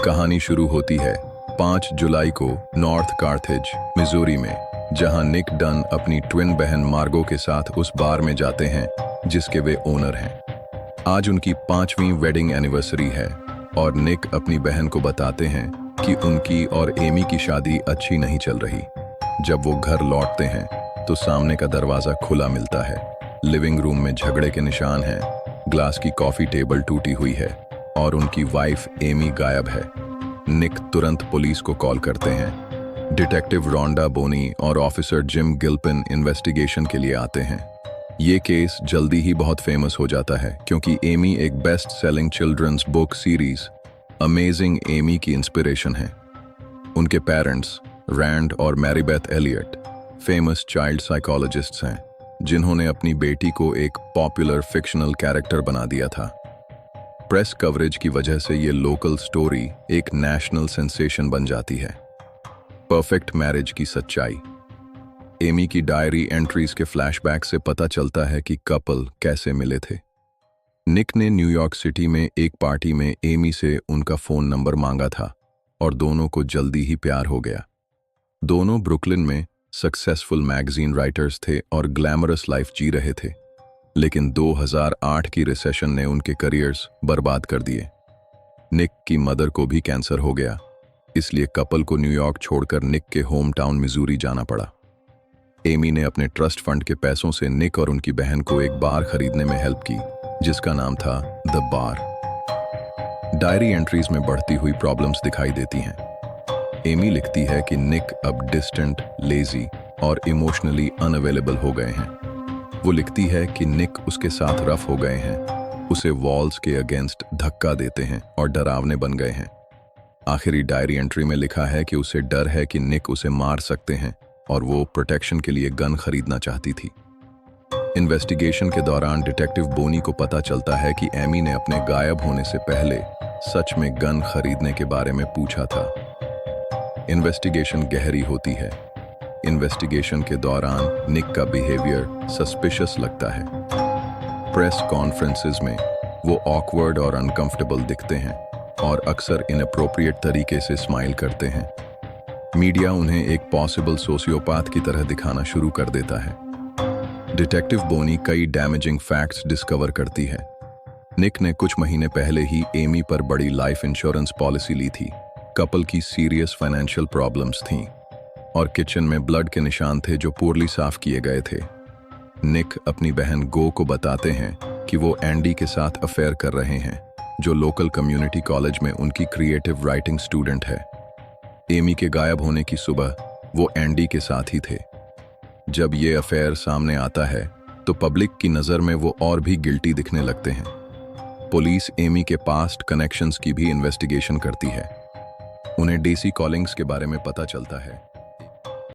कहानी शुरू होती है 5 जुलाई को नॉर्थ कार्थेज, मिजोरी में, जहां निक डन अपनी ट्विन बहन मार्गो के साथ उस बार में जाते हैं जिसके वे ओनर हैं। आज उनकी 5वीं वेडिंग एनिवर्सरी है और निक अपनी बहन को बताते हैं कि उनकी और एमी की शादी अच्छी नहीं चल रही। जब वो घर लौटते हैं तो सामने का दरवाजा खुला मिलता है। लिविंग रूम में झगड़े के निशान हैं, ग्लास की कॉफी टेबल टूटी हुई है और उनकी वाइफ एमी गायब है। निक तुरंत पुलिस को कॉल करते हैं। डिटेक्टिव रोंडा बोनी और ऑफिसर जिम गिल्पिन इन्वेस्टिगेशन के लिए आते हैं। ये केस जल्दी ही बहुत फेमस हो जाता है क्योंकि एमी एक best selling children's book series amazing Amy की इंस्पिरेशन है। उनके पेरेंट्स रैंड और Marybeth Elliott famous child psychologists हैं जिन्होंने अपनी बेटी को एक पॉपुलर फिक्शनल कैरेक्टर बना दिया था। प्रेस कवरेज की वजह से ये लोकल स्टोरी एक नेशनल सेंसेशन बन जाती है। परफेक्ट मैरिज की सच्चाई। एमी की डायरी एंट्रीज के फ्लैशबैक से पता चलता है कि कपल कैसे मिले थे। निक ने न्यूयॉर्क सिटी में एक पार्टी में एमी से उनका फोन नंबर मांगा था और दोनों को जल्दी ही प्यार हो गया। दोनों ब्रुकलिन में सक्सेसफुल मैगजीन राइटर्स थे और ग्लैमरस लाइफ जी रहे थे, लेकिन 2008 की रिसेशन ने उनके करियर्स बर्बाद कर दिए। निक की मदर को भी कैंसर हो गया, इसलिए कपल को न्यूयॉर्क छोड़कर निक के होम टाउन मिजूरी जाना पड़ा। एमी ने अपने ट्रस्ट फंड के पैसों से निक और उनकी बहन को एक बार खरीदने में हेल्प की जिसका नाम था द बार। डायरी एंट्रीज में बढ़ती हुई प्रॉब्लम्स दिखाई देती हैं। एमी लिखती है कि निक अब डिस्टेंट, लेजी और इमोशनली अनअवेलेबल हो गए हैं। वो लिखती है कि निक उसके साथ रफ हो गए हैं, उसे वॉल्स के अगेंस्ट धक्का देते हैं और डरावने बन गए हैं। आखिरी डायरी एंट्री में लिखा है कि उसे डर है कि निक उसे मार सकते हैं और वो प्रोटेक्शन के लिए गन खरीदना चाहती थी। इन्वेस्टिगेशन के दौरान डिटेक्टिव बोनी को पता चलता है कि एमी ने अपने गायब होने से पहले सच में गन खरीदने के बारे में पूछा था। इन्वेस्टिगेशन गहरी होती है। इन्वेस्टिगेशन के दौरान निक का बिहेवियर सस्पिशियस लगता है। प्रेस कॉन्फ्रेंसेस में वो ऑकवर्ड और अनकंफर्टेबल दिखते हैं और अक्सर इनअप्रोप्रिएट तरीके से स्माइल करते हैं। मीडिया उन्हें एक पॉसिबल सोशियोपैथ की तरह दिखाना शुरू कर देता है। डिटेक्टिव बोनी कई डैमेजिंग फैक्ट्स डिस्कवर करती है। निक ने कुछ महीने पहले ही एमी पर बड़ी लाइफ इंश्योरेंस पॉलिसी ली थी। कपल की सीरियस फाइनेंशियल प्रॉब्लम्स थीं और किचन में ब्लड के निशान थे जो पूर्ली साफ किए गए थे। निक अपनी बहन गो को बताते हैं कि वो एंडी के साथ अफेयर कर रहे हैं, जो लोकल कम्युनिटी कॉलेज में उनकी क्रिएटिव राइटिंग स्टूडेंट है। एमी के गायब होने की सुबह वो एंडी के साथ ही थे। जब ये अफेयर सामने आता है तो पब्लिक की नज़र में वो और भी गिल्टी दिखने लगते हैं। पुलिस एमी के पास्ट कनेक्शंस की भी इन्वेस्टिगेशन करती है। उन्हें डेसी कॉलिंग्स के बारे में पता चलता है।